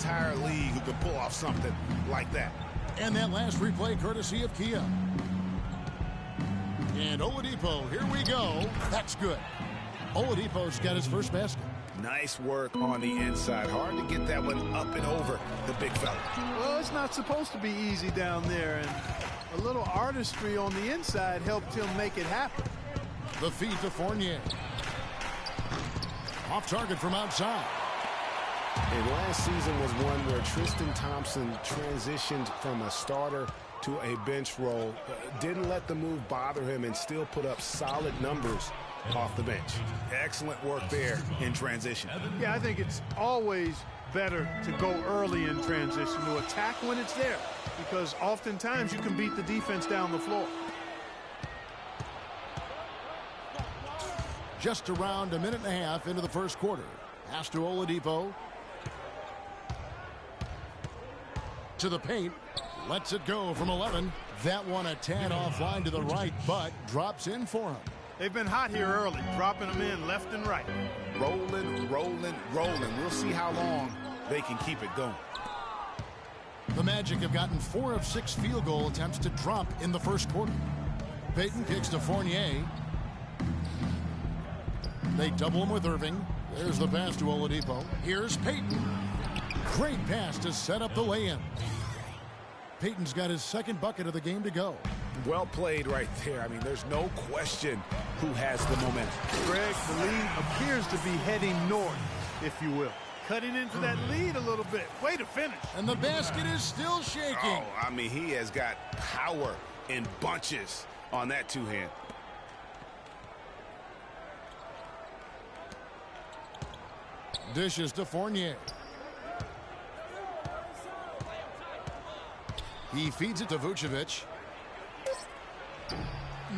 entire league who could pull off something like that. And that last replay courtesy of Kia. And Oladipo, here we go. That's good. Oladipo's got his first basket. Nice work on the inside. Hard to get that one up and over the big fella. Well, it's not supposed to be easy down there, and a little artistry on the inside helped him make it happen. The feed to Fournier. Off target from outside. And last season was one where Tristan Thompson transitioned from a starter to a bench role. Didn't let the move bother him and still put up solid numbers off the bench. Excellent work there in transition. Yeah, I think it's always better to go early in transition, to attack when it's there, because oftentimes you can beat the defense down the floor. Just around a minute and a half into the first quarter. Pass to Oladipo. To the paint. Lets it go from 11. That one a tad offline to the right, but drops in for him. They've been hot here early, dropping them in left and right. Rolling, rolling, rolling. We'll see how long they can keep it going. The Magic have gotten 4 of 6 field goal attempts to drop in the first quarter. Payton kicks to Fournier. They double him with Irving. There's the pass to Oladipo. Here's Payton. Great pass to set up the lay-in. Payton's got his second bucket of the game to go. Well played right there. I mean, there's no question who has the momentum. Greg, the lead appears to be heading north, if you will. Cutting into that lead a little bit. Way to finish. And the basket is still shaking. Oh, I mean, he has got power in bunches on that two-hand. Dishes to Fournier. He feeds it to Vucevic.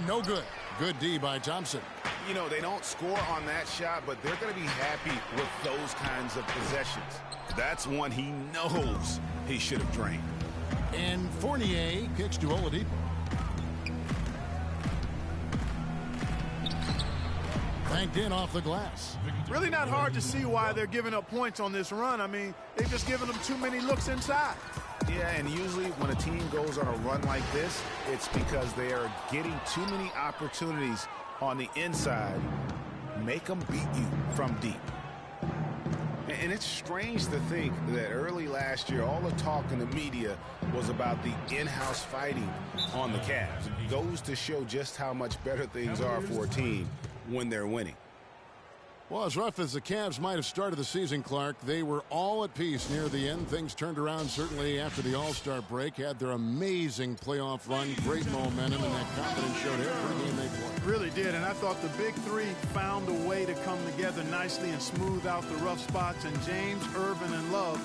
No good. Good D by Thompson. You know, they don't score on that shot, but they're going to be happy with those kinds of possessions. That's one he knows he should have drained. And Fournier kicks to Oladipo. Banked in off the glass. Really not hard to see why they're giving up points on this run. I mean, they've just given them too many looks inside. Yeah, and usually when a team goes on a run like this, it's because they are getting too many opportunities on the inside. Make them beat you from deep. And it's strange to think that early last year, all the talk in the media was about the in-house fighting on the Cavs. It goes to show just how much better things are for a team when they're winning. Well, as rough as the Cavs might have started the season, Clark, they were all at peace near the end. Things turned around certainly after the All-Star break. Had their amazing playoff run, great momentum, and that confidence showed every game they played. Really did, and I thought the big three found a way to come together nicely and smooth out the rough spots, and James, Irvin, and Love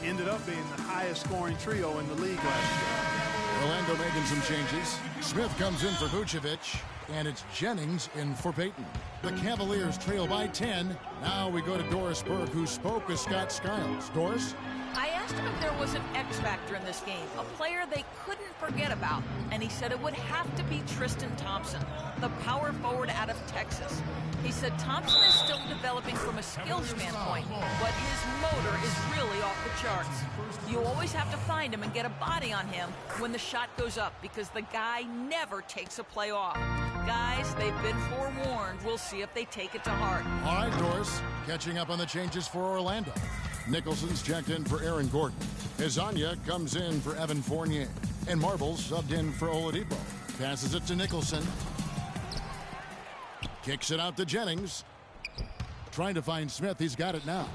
ended up being the highest scoring trio in the league last year. Orlando making some changes. Smith comes in for Vucevic, and it's Jennings in for Payton. The Cavaliers trail by 10. Now we go to Doris Burke, who spoke with Scott Skiles. Doris? I asked him if there was an X factor in this game, a player they couldn't forget about, and he said it would have to be Tristan Thompson, the power forward out of Texas. He said Thompson is still developing from a skill standpoint, but his motor is really off the charts. You always have to find him and get a body on him when the shot goes up, because the guy never takes a play off. Guys, they've been forewarned. We'll see if they take it to heart. All right, Doris. Catching up on the changes for Orlando. Nicholson's checked in for Aaron Gordon. Hezonja comes in for Evan Fournier. And Marbles subbed in for Oladipo. Passes it to Nicholson. Kicks it out to Jennings. Trying to find Smith. He's got it now.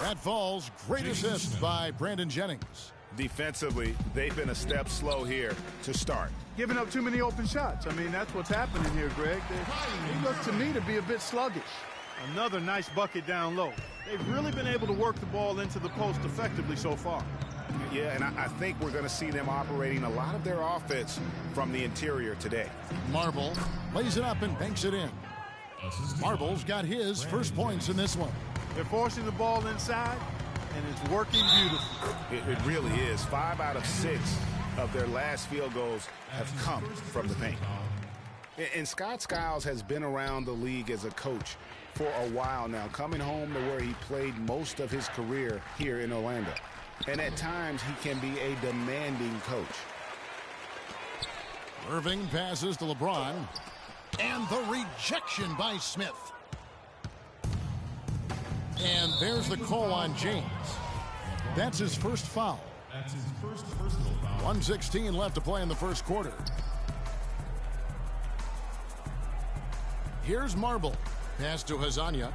That falls. Great assist by Brandon Jennings. Defensively, they've been a step slow here to start. Giving up too many open shots. I mean, that's what's happening here, Greg. They look to me to be a bit sluggish. Another nice bucket down low. They've really been able to work the ball into the post effectively so far. Yeah, and I think we're going to see them operating a lot of their offense from the interior today. Marble lays it up and banks it in. Marble's got his first points in this one. They're forcing the ball inside, and it's working beautifully. It really is. 5 out of 6 of their last field goals have come from the paint. And Scott Skiles has been around the league as a coach for a while now, coming home to where he played most of his career here in Orlando. And at times, he can be a demanding coach. Irving passes to LeBron. And the rejection by Smith. And there's the call on James. That's his first foul. That's his first personal foul. 1:16 left to play in the first quarter. Here's Marble. Pass to Hazania.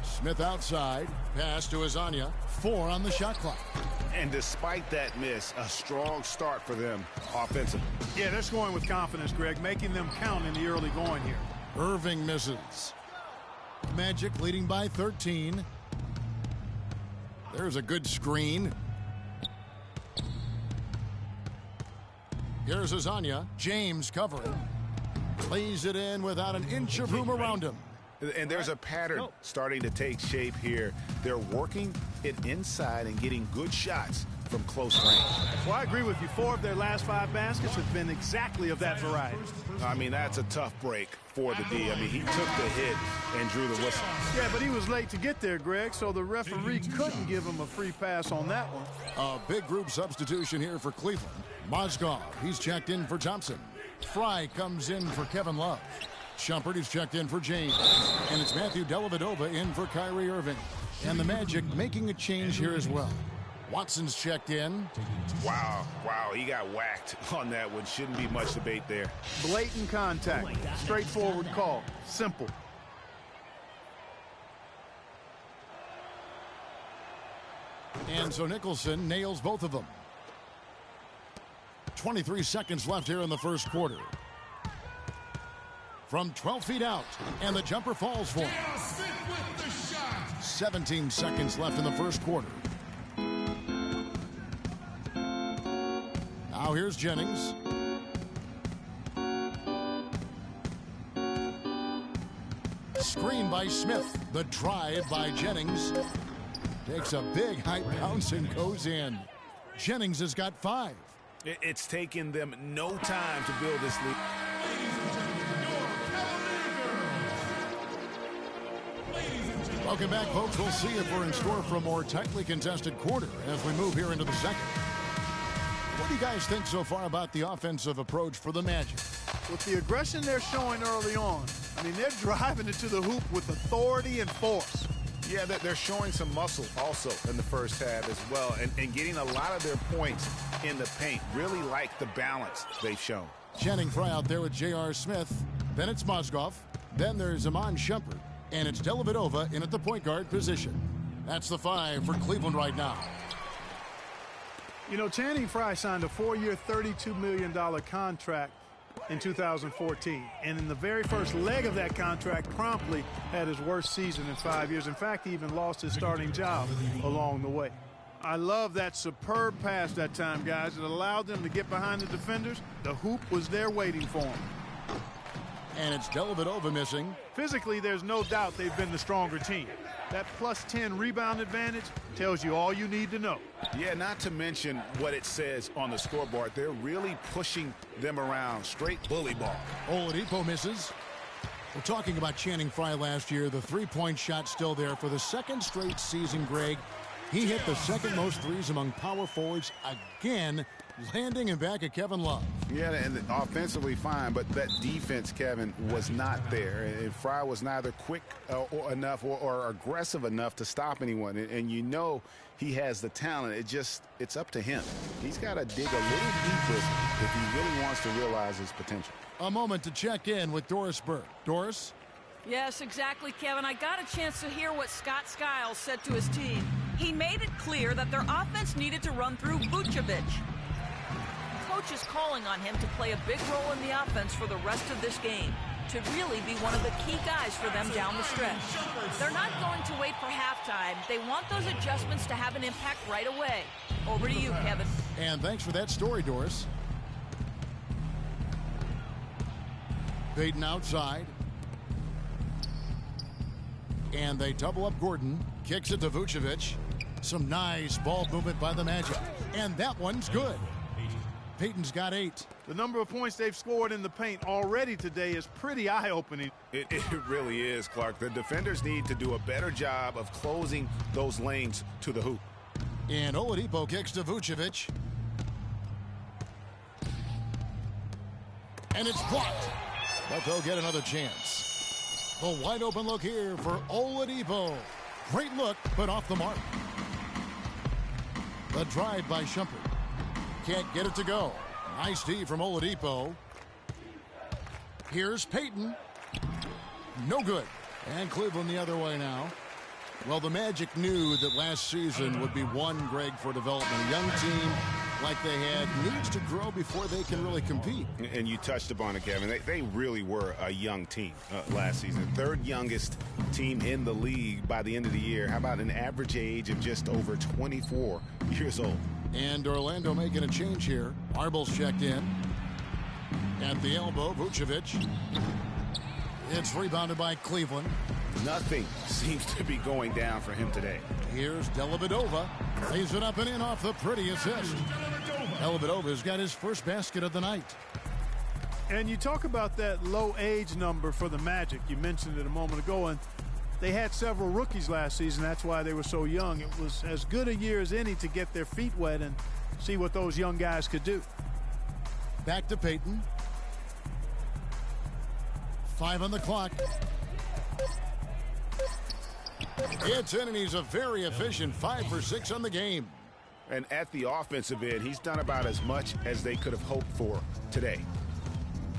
Smith outside. Pass to Hazania. 4 on the shot clock. And despite that miss, a strong start for them offensively. Yeah, they're scoring with confidence, Greg, making them count in the early going here. Irving misses. Magic leading by 13. There's a good screen. Here's Hazania. James covering. Lays it in without an inch of room around him. And there's a pattern starting to take shape here. They're working it inside and getting good shots from close range. Well, I agree with you. 4 of their last 5 baskets have been exactly of that variety. I mean, that's a tough break for the D. I mean, he took the hit and drew the whistle. Yeah, but he was late to get there, Greg, so the referee couldn't give him a free pass on that one. A big group substitution here for Cleveland. Mozgov, he's checked in for Thompson. Fry comes in for Kevin Love. Shumpert is checked in for James. And it's Matthew Dellavedova in for Kyrie Irving. And the Magic making a change here as well. Watson's checked in. Wow, he got whacked on that one. Shouldn't be much debate there. Blatant contact. Straightforward call. Simple. And so Nicholson nails both of them. 23 seconds left here in the first quarter. From 12 feet out, and the jumper falls for him. 17 seconds left in the first quarter. Now here's Jennings. Screen by Smith. The drive by Jennings. Takes a big high bounce and goes in. Jennings has got 5. It's taken them no time to build this lead. Welcome back, folks. We'll see if we're in store for a more tightly contested quarter as we move here into the second. What do you guys think so far about the offensive approach for the Magic? With the aggression they're showing early on, I mean, they're driving it to the hoop with authority and force. Yeah, they're showing some muscle also in the first half as well, and getting a lot of their points in the paint. Really like the balance they've shown. Channing Frye out there with J.R. Smith. Then it's Mozgov. Then there's Iman Shumpert. And it's Dellavedova in at the point guard position. That's the 5 for Cleveland right now. You know, Channing Frye signed a 4-year, $32 million contract in 2014. And in the very first leg of that contract, promptly had his worst season in 5 years. In fact, he even lost his starting job along the way. I love that superb pass that time, guys. It allowed them to get behind the defenders. The hoop was there waiting for them. And it's Dellavedova missing. Physically, there's no doubt they've been the stronger team. That plus 10 rebound advantage tells you all you need to know. Yeah, not to mention what it says on the scoreboard. They're really pushing them around. Straight bully ball. Oladipo misses. We're talking about Channing Frye last year. The three-point shot still there for the second straight season, Greg. He hit the second most threes among power forwards again, landing him back at Kevin Love. Yeah, and offensively fine, but that defense, Kevin, was not there. And Frye was neither quick enough or aggressive enough to stop anyone. And you know he has the talent. It's up to him. He's got to dig a little deeper if he really wants to realize his potential. A moment to check in with Doris Burke. Doris? Yes, exactly, Kevin. I got a chance to hear what Scott Skiles said to his team. He made it clear that their offense needed to run through Vucevic. Coach is calling on him to play a big role in the offense for the rest of this game, to really be one of the key guys for them down the stretch. They're not going to wait for halftime. They want those adjustments to have an impact right away. Over to you, Kevin. And thanks for that story, Doris. Payton outside. And they double up Gordon. Kicks it to Vucevic. Some nice ball movement by the Magic. And that one's good. Payton's got 8. The number of points they've scored in the paint already today is pretty eye-opening. It really is, Clark. The defenders need to do a better job of closing those lanes to the hoop. And Oladipo kicks to Vucevic. And it's blocked. But they'll get another chance. The wide open look here for Oladipo. Great look, but off the mark. The drive by Shumpert. Can't get it to go. Nice D from Oladipo. Here's Payton. No good. And Cleveland the other way now. Well, the Magic knew that last season would be one, Greg, for development. A young team like they had needs to grow before they can really compete. And you touched upon it, Kevin. They really were a young team last season. Third youngest team in the league by the end of the year. How about an average age of just over 24 years old? And Orlando making a change here. Arbel's checked in. At the elbow, Vucevic. It's rebounded by Cleveland. Nothing seems to be going down for him today. Here's Dellavedova. Lays it up and in off the pretty assist. Dellavedova's got his first basket of the night. And you talk about that low age number for the Magic. You mentioned it a moment ago, and they had several rookies last season. That's why they were so young. It was as good a year as any to get their feet wet and see what those young guys could do. Back to Payton. 5 on the clock. It's in, and he's a very efficient 5 for 6 on the game. And at the offensive end, he's done about as much as they could have hoped for today.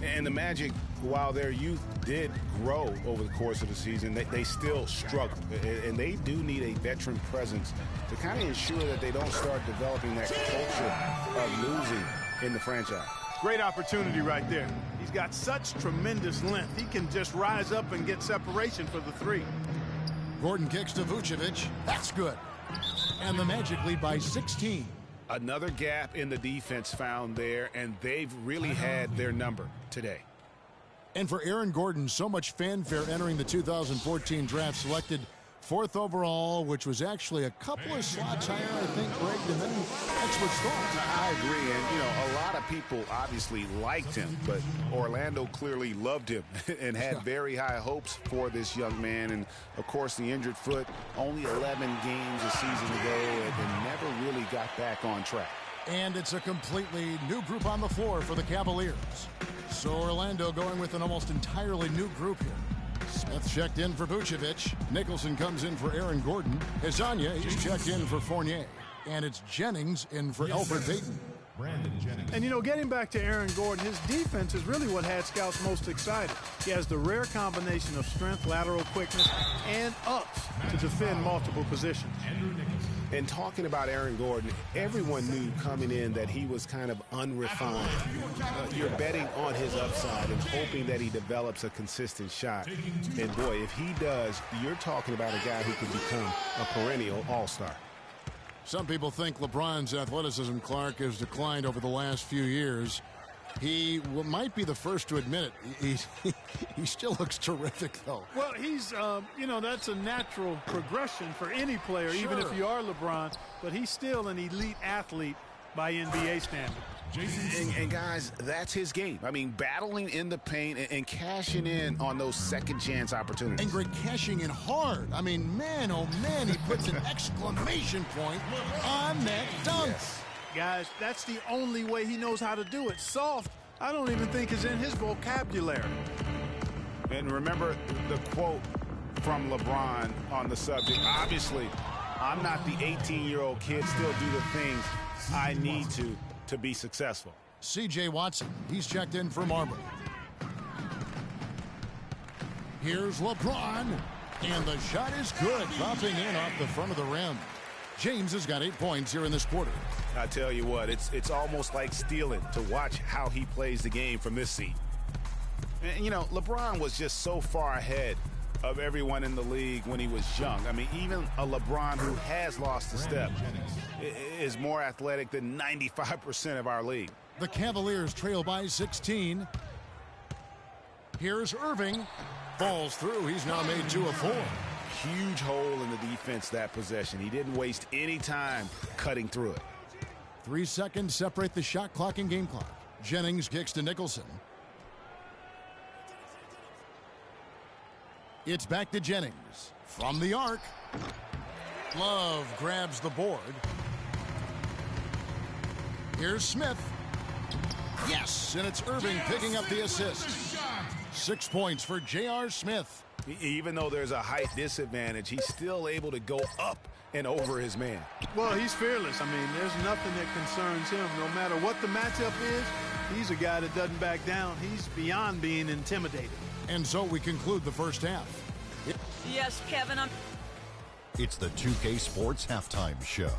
And the Magic, while their youth did grow over the course of the season, they still struggle. And they do need a veteran presence to kind of ensure that they don't start developing that culture of losing in the franchise. Great opportunity right there. He's got such tremendous length. He can just rise up and get separation for the three. Gordon kicks to Vucevic. That's good. And the Magic lead by 16. Another gap in the defense found there, and they've really had their number today. And for Aaron Gordon, so much fanfare entering the 2014 draft, selected 4th overall, which was actually a couple of slots higher, I think, Greg, and then experts thought. I agree, and, a lot of people obviously liked him, but Orlando clearly loved him and had very high hopes for this young man. And, of course, the injured foot, only 11 games a season ago, and never really got back on track. And it's a completely new group on the floor for the Cavaliers. So Orlando going with an almost entirely new group here. Smith checked in for Vucevic. Nicholson comes in for Aaron Gordon. Hezonja, he's checked in for Fournier. And it's Jennings in for Elfrid Payton. Brandon Jennings. And, getting back to Aaron Gordon, his defense is really what had scouts most excited. He has the rare combination of strength, lateral quickness, and ups to defend multiple positions. And talking about Aaron Gordon, everyone knew coming in that he was kind of unrefined. You're betting on his upside and hoping that he develops a consistent shot. And, boy, if he does, you're talking about a guy who can become a perennial all-star. Some people think LeBron's athleticism, Clark, has declined over the last few years. He might be the first to admit it. He still looks terrific, though. Well, he's, that's a natural progression for any player, even if you are LeBron. But he's still an elite athlete by NBA standards. And guys, that's his game. I mean, battling in the paint and cashing in on those second-chance opportunities. And Greg, cashing in hard. I mean, man, oh, man, he puts an exclamation point on that dunk. Yes. Guys, that's the only way he knows how to do it. Soft, I don't even think is in his vocabulary. And remember the quote from LeBron on the subject. Obviously, I'm not the 18-year-old kid, still do the things I need to be successful. C.J. Watson, he's checked in for Marble. Here's LeBron, and the shot is good, dropping in off the front of the rim. James has got 8 points here in this quarter. I tell you what, it's almost like stealing to watch how he plays the game from this seat. And, LeBron was just so far ahead of everyone in the league when he was young. I mean, even a LeBron who has lost a step is more athletic than 95% of our league. The Cavaliers trail by 16. Here's Irving. Falls through. He's now made 2 of 4. Huge hole in the defense that possession. He didn't waste any time cutting through it. 3 seconds separate the shot clock and game clock. Jennings kicks to Nicholson. It's back to Jennings. From the arc. Love grabs the board. Here's Smith. Yes, and it's Irving picking up the assist. 6 points for J.R. Smith. Even though there's a height disadvantage, he's still able to go up and over his man. Well, he's fearless. I mean, there's nothing that concerns him. No matter what the matchup is, he's a guy that doesn't back down. He's beyond being intimidated. And so we conclude the first half. Yes, Kevin. It's the 2K Sports Halftime Show.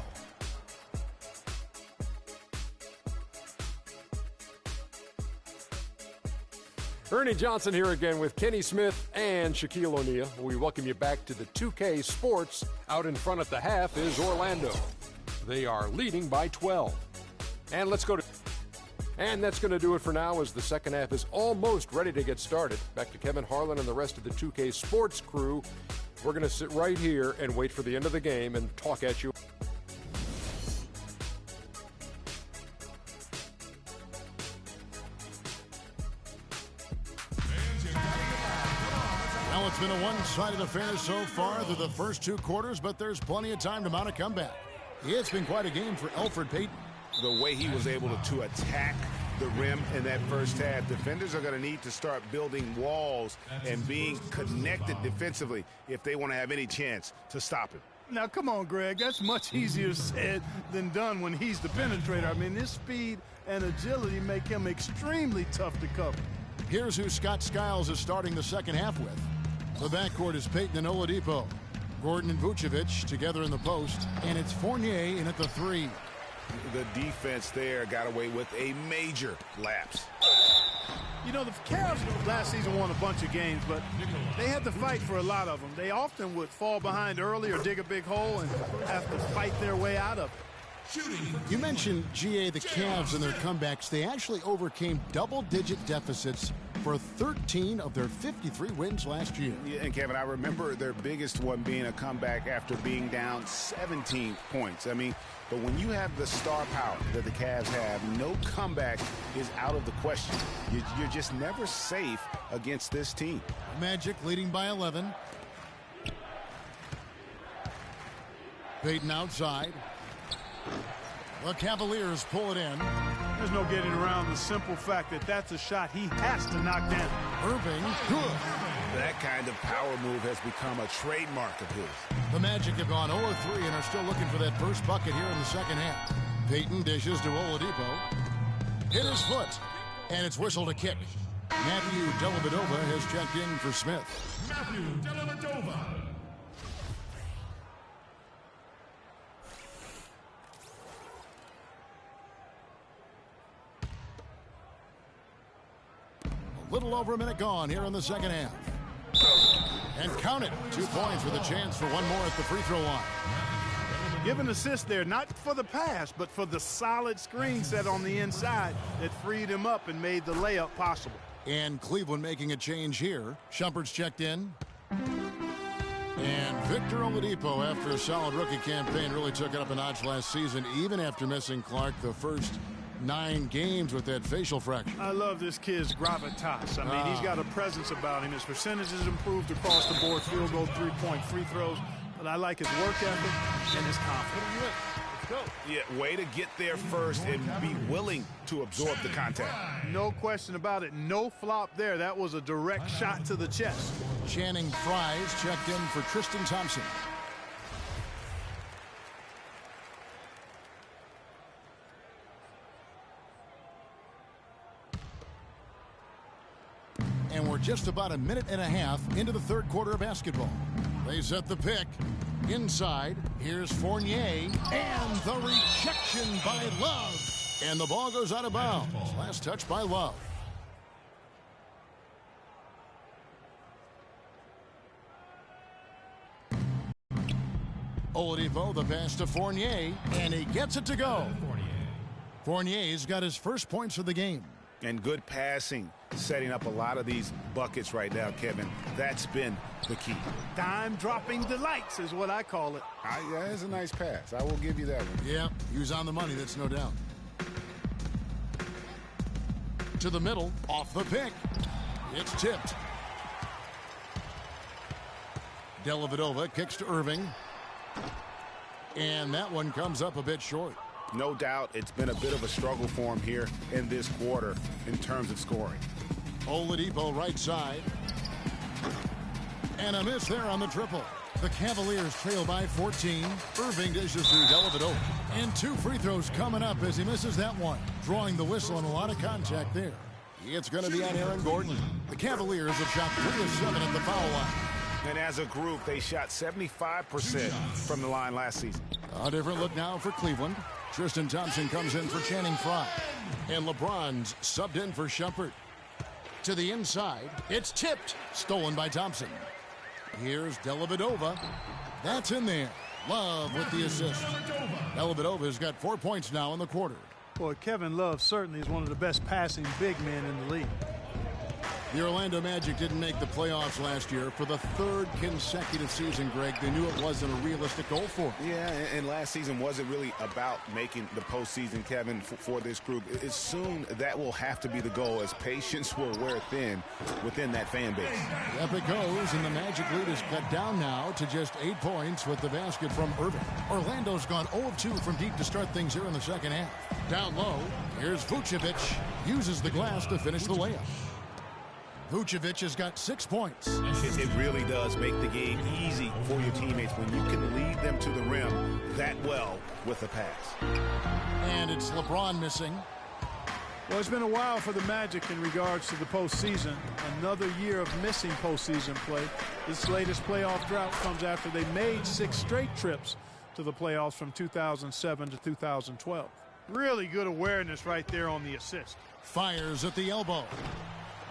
Ernie Johnson here again with Kenny Smith and Shaquille O'Neal. We welcome you back to the 2K Sports. Out in front at the half is Orlando. They are leading by 12. And let's go to... And that's going to do it for now as the second half is almost ready to get started. Back to Kevin Harlan and the rest of the 2K Sports crew. We're going to sit right here and wait for the end of the game and talk at you. Well, it's been a one-sided affair so far through the first 2 quarters, but there's plenty of time to mount a comeback. It's been quite a game for Elfrid Payton. The way he was able to attack the rim in that first half, defenders are going to need to start building walls and being connected defensively if they want to have any chance to stop him. Now, come on, Greg. That's much easier said than done when he's the penetrator. I mean, his speed and agility make him extremely tough to cover. Here's who Scott Skiles is starting the second half with. The backcourt is Payton and Oladipo. Gordon and Vucevic together in the post, and it's Fournier in at the 3. The defense there got away with a major lapse. You know, the Cavs last season won a bunch of games, but they had to fight for a lot of them. They often would fall behind early or dig a big hole and have to fight their way out of it. You mentioned, GA, the Cavs and their comebacks. They actually overcame double-digit deficits for 13 of their 53 wins last year. Yeah, and Kevin, I remember their biggest one being a comeback after being down 17 points. I mean, but when you have the star power that the Cavs have, no comeback is out of the question. You're just never safe against this team. Magic leading by 11. Payton outside. The Cavaliers pull it in. There's no getting around the simple fact that that's a shot he has to knock down. Irving, good. That kind of power move has become a trademark of his. The Magic have gone 0-3 and are still looking for that first bucket here in the second half. Payton dishes to Oladipo. Hit his foot, and it's whistled a kick. Matthew Dellavedova has checked in for Smith. Matthew Dellavedova. A little over a minute gone here in the second half. And count it. 2 points with a chance for one more at the free throw line. Give an assist there, not for the pass, but for the solid screen set on the inside that freed him up and made the layup possible. And Cleveland making a change here. Shumpert's checked in. And Victor Oladipo, after a solid rookie campaign, really took it up a notch last season, even after missing Clark the first 9 games with that facial fracture. I love this kid's gravitas. I mean, he's got a presence about him. His percentages improved across the board, field goal, 3-point free throws. But I like his work ethic and his confidence. Let's go. Yeah, way to get there first and be willing to absorb the contact. No question about it. No flop there. That was a direct shot to the chest. Channing Frye's checked in for Tristan Thompson. And we're just about a minute and a half into the third quarter of basketball. They set the pick. Inside, here's Fournier. And the rejection by Love. And the ball goes out of bounds. Last touch by Love. Oladipo, the pass to Fournier. And he gets it to go. Fournier's got his first points of the game. And good passing, setting up a lot of these buckets right now, Kevin. That's been the key. Dime-dropping delights is what I call it. Yeah, that's a nice pass. I will give you that one. Yeah, he was on the money, that's no doubt. To the middle, off the pick. It's tipped. Dellavedova kicks to Irving. And that one comes up a bit short. No doubt it's been a bit of a struggle for him here in this quarter in terms of scoring. Oladipo right side. And a miss there on the triple. The Cavaliers trail by 14. Irving dishes to Dellavedova. And 2 free throws coming up as he misses that one. Drawing the whistle and a lot of contact there. It's going to be on Aaron Gordon. The Cavaliers have shot 3 of 7 at the foul line. And as a group, they shot 75% from the line last season. A different look now for Cleveland. Tristan Thompson comes in for Channing Frye. And LeBron's subbed in for Shumpert. To the inside. It's tipped. Stolen by Thompson. Here's Dellavedova. That's in there. Love with the assist. Dellavedova's got 4 points now in the quarter. Boy, Kevin Love certainly is one of the best passing big men in the league. The Orlando Magic didn't make the playoffs last year for the 3rd consecutive season, Greg. They knew it wasn't a realistic goal for them. Yeah, and last season wasn't really about making the postseason, Kevin, for this group. It's soon that will have to be the goal as patience will wear thin within that fan base. Up it goes, and the Magic lead is cut down now to just 8 points with the basket from Irving. Orlando's gone 0 of 2 from deep to start things here in the second half. Down low, here's Vucevic. Uses the glass to finish the layup. Vucevic has got 6 points. It really does make the game easy for your teammates when you can lead them to the rim that well with a pass. And it's LeBron missing. Well, it's been a while for the Magic in regards to the postseason. Another year of missing postseason play. This latest playoff drought comes after they made 6 straight trips to the playoffs from 2007 to 2012. Really good awareness right there on the assist. Fires at the elbow.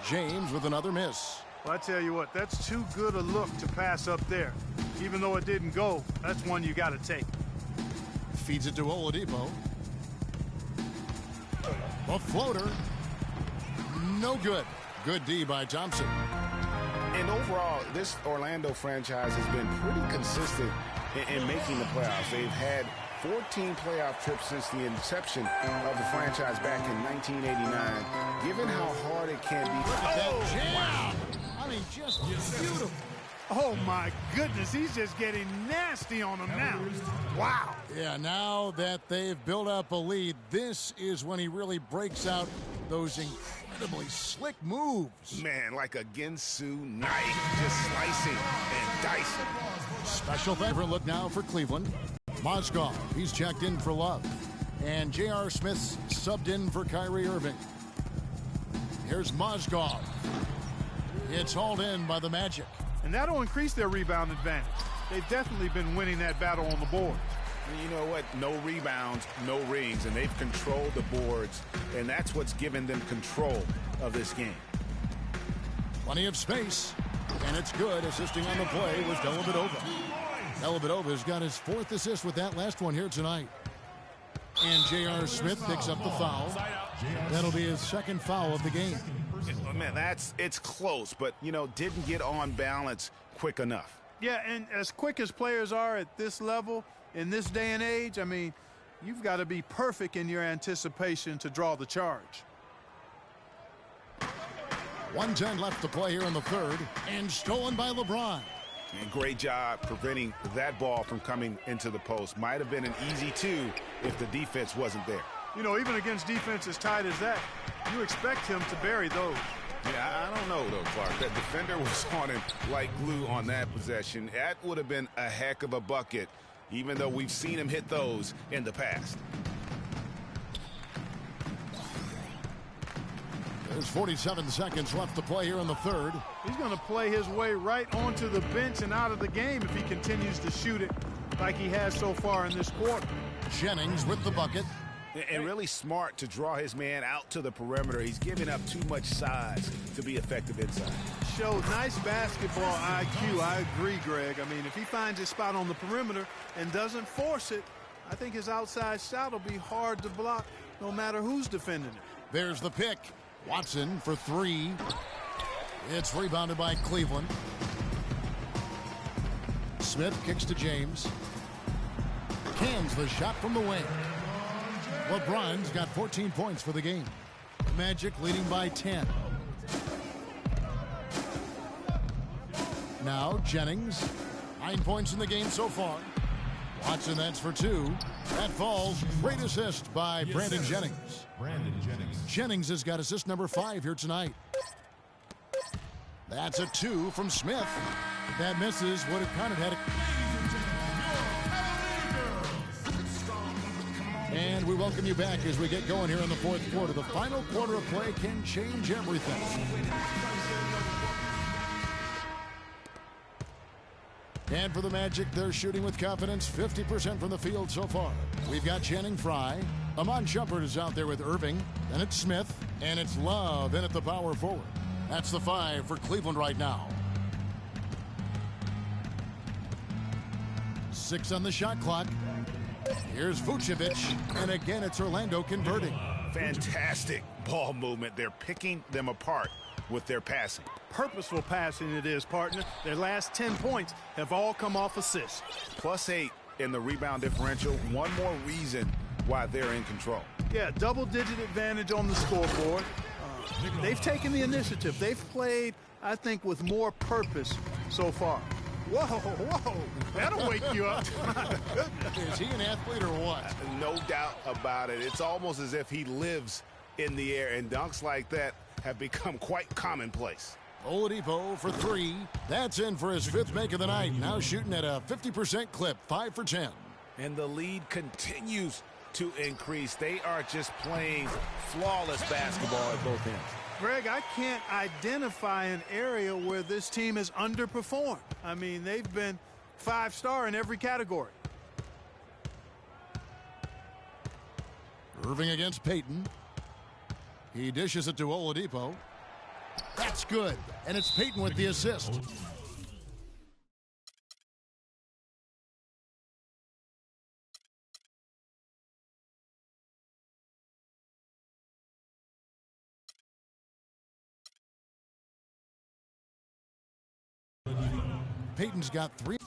James with another miss. Well, I tell you what, that's too good a look to pass up there. Even though it didn't go, that's one you got to take. Feeds it to Oladipo. A floater. No good. Good D by Thompson. And overall, this Orlando franchise has been pretty consistent in making the playoffs. They've had 14 playoff trips since the inception of the franchise back in 1989. Given how hard it can be. Look at that jam! I mean, just beautiful. Oh, my goodness. He's just getting nasty on them now. Wow. Yeah, now that they've built up a lead, this is when he really breaks out those incredibly slick moves. Man, like a Ginsu knife, just slicing and dicing. Special favorite look now for Cleveland. Mozgov, he's checked in for Love. And J.R. Smith's subbed in for Kyrie Irving. Here's Mozgov. It's hauled in by the Magic. And that'll increase their rebound advantage. They've definitely been winning that battle on the board. You know what? No rebounds, no rings, and they've controlled the boards, and that's what's given them control of this game. Plenty of space, and it's good. Assisting on the play was Dellavedova. Dellavedova's got his 4th assist with that last one here tonight. And J.R. Smith picks up the foul. That'll be his 2nd foul of the game. Man, it's close, but, didn't get on balance quick enough. Yeah, and as quick as players are at this level, in this day and age, I mean, you've got to be perfect in your anticipation to draw the charge. 1:10 left to play here in the 3rd, and stolen by LeBron. And great job preventing that ball from coming into the post. Might have been an easy 2 if the defense wasn't there. Even against defense as tight as that, you expect him to bury those. Yeah, I don't know, though, Clark. That defender was on him like glue on that possession. That would have been a heck of a bucket, even though we've seen him hit those in the past. There's 47 seconds left to play here in the 3rd. He's going to play his way right onto the bench and out of the game if he continues to shoot it like he has so far in this quarter. Jennings with the bucket. And really smart to draw his man out to the perimeter. He's giving up too much size to be effective inside. Showed nice basketball IQ. I agree, Greg. I mean, if he finds his spot on the perimeter and doesn't force it, I think his outside shot will be hard to block no matter who's defending it. There's the pick. Watson for three. It's rebounded by Cleveland. Smith kicks to James. Cans the shot from the wing. LeBron's got 14 points for the game. Magic leading by 10. Now Jennings. 9 points in the game so far. Watson, that's for two. That falls. Great assist by Brandon Jennings. Jennings has got assist number 5 here tonight. That's a 2 from Smith. That misses. Would have counted had it. And we welcome you back as we get going here in the fourth quarter. The final quarter of play can change everything. And for the Magic, they're shooting with confidence, 50% from the field so far. We've got Channing Frye. Amon Shumpert is out there with Irving. Then it's Smith. And it's Love in at the power forward. That's the 5 for Cleveland right now. 6 on the shot clock. Here's Vucevic. And again, it's Orlando converting. Fantastic ball movement. They're picking them apart with their passing. Purposeful passing it is, partner. Their last 10 points have all come off assists. +8 in the rebound differential. One more reason why they're in control. Yeah, double-digit advantage on the scoreboard. They've taken the initiative. They've played, I think, with more purpose so far. Whoa, that'll wake you up. Is he an athlete or what? No doubt about it. It's almost as if he lives in the air, and dunks like that have become quite commonplace. Oladipo for 3. That's in for his 5th make of the night. Now shooting at a 50% clip, 5 for 10. And the lead continues to increase. They are just playing flawless basketball at both ends. Greg, I can't identify an area where this team has underperformed. I mean, they've been 5-star in every category. Irving against Payton. He dishes it to Oladipo. That's good. And it's Payton with the assist. Payton's got 3.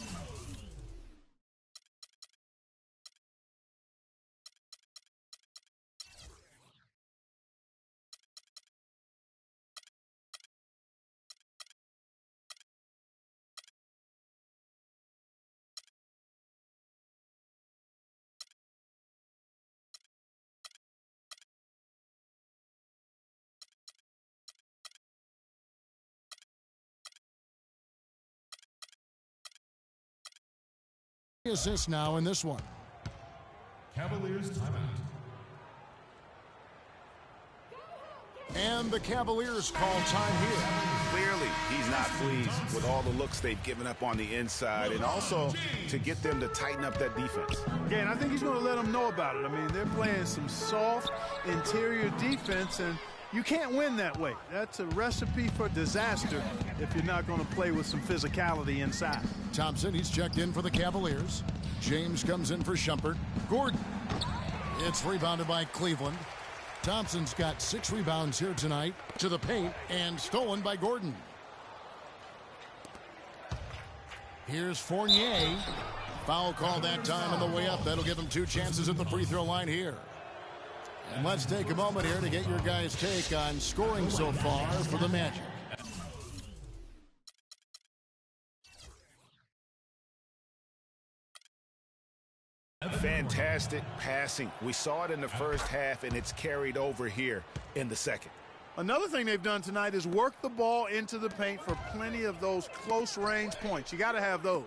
Assists now in this one. Cavaliers timeout. And the Cavaliers call time here. Clearly, he's not pleased with all the looks they've given up on the inside, and also to get them to tighten up that defense. Yeah, and I think he's going to let them know about it. I mean, they're playing some soft interior defense, and you can't win that way. That's a recipe for disaster if you're not going to play with some physicality inside. Thompson, he's checked in for the Cavaliers. James comes in for Shumpert. Gordon. It's rebounded by Cleveland. Thompson's got 6 rebounds here tonight to the paint and stolen by Gordon. Here's Fournier. Foul call that time on the way up. That'll give him 2 chances at the free throw line here. And let's take a moment here to get your guys' take on scoring so far for the Magic. Fantastic passing. We saw it in the first half, and it's carried over here in the second. Another thing they've done tonight is work the ball into the paint for plenty of those close-range points. You got to have those.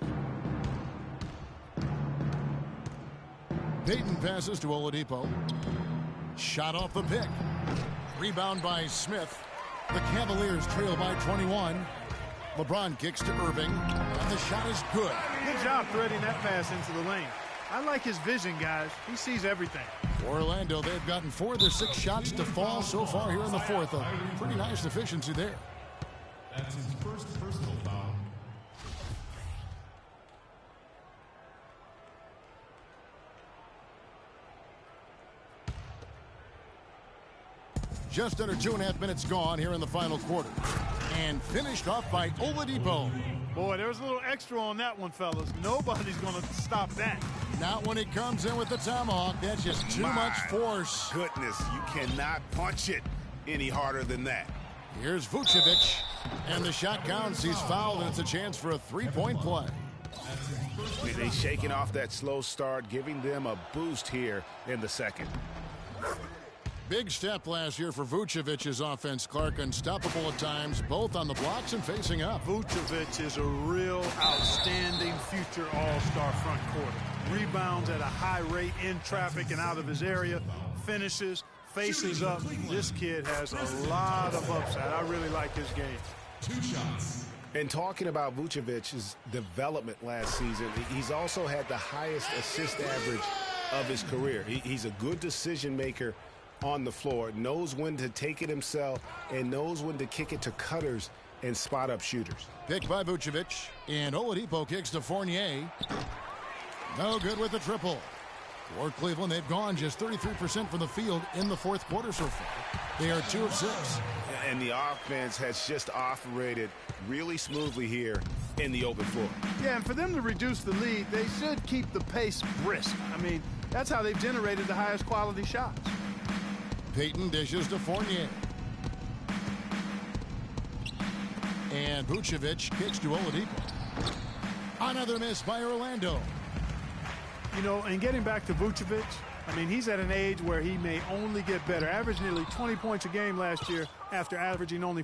Payton passes to Oladipo. Shot off the pick. Rebound by Smith. The Cavaliers trail by 21. LeBron kicks to Irving, and the shot is good. Good job threading that pass into the lane. I like his vision, guys. He sees everything. For Orlando, they've gotten 4 of their 6 shots to fall so far here in the fourth. A pretty nice efficiency there. That's his first personal foul. Just under 2.5 minutes gone here in the final quarter. And finished off by Oladipo. Boy, there was a little extra on that one, fellas. Nobody's going to stop that. Not when he comes in with the tomahawk. That's just too much force. Goodness, you cannot punch it any harder than that. Here's Vucevic. And the shot counts. He's fouled, and it's a chance for a three-point play. They're shaking off that slow start, giving them a boost here in the second. Big step last year for Vucevic's offense, Clark. Unstoppable at times, both on the blocks and facing up. Vucevic is a real outstanding future all-star front court. Rebounds at a high rate in traffic and out of his area. Finishes, faces up. This kid has a lot of upside. I really like his game. 2 shots. And talking about Vucevic's development last season, he's also had the highest assist average of his career. He's a good decision maker on the floor, knows when to take it himself, and knows when to kick it to cutters and spot up shooters. Picked by Vucevic, and Oladipo kicks to Fournier. No good with the triple. For Cleveland, they've gone just 33% from the field in the fourth quarter so far. They are 2 of 6. And the offense has just operated really smoothly here in the open floor. Yeah, and for them to reduce the lead, they should keep the pace brisk. I mean, that's how they've generated the highest quality shots. Payton dishes to Fournier. And Vucevic kicks to Oladipo. Another miss by Orlando. You know, and getting back to Vucevic, I mean, he's at an age where he may only get better. Averaged nearly 20 points a game last year after averaging only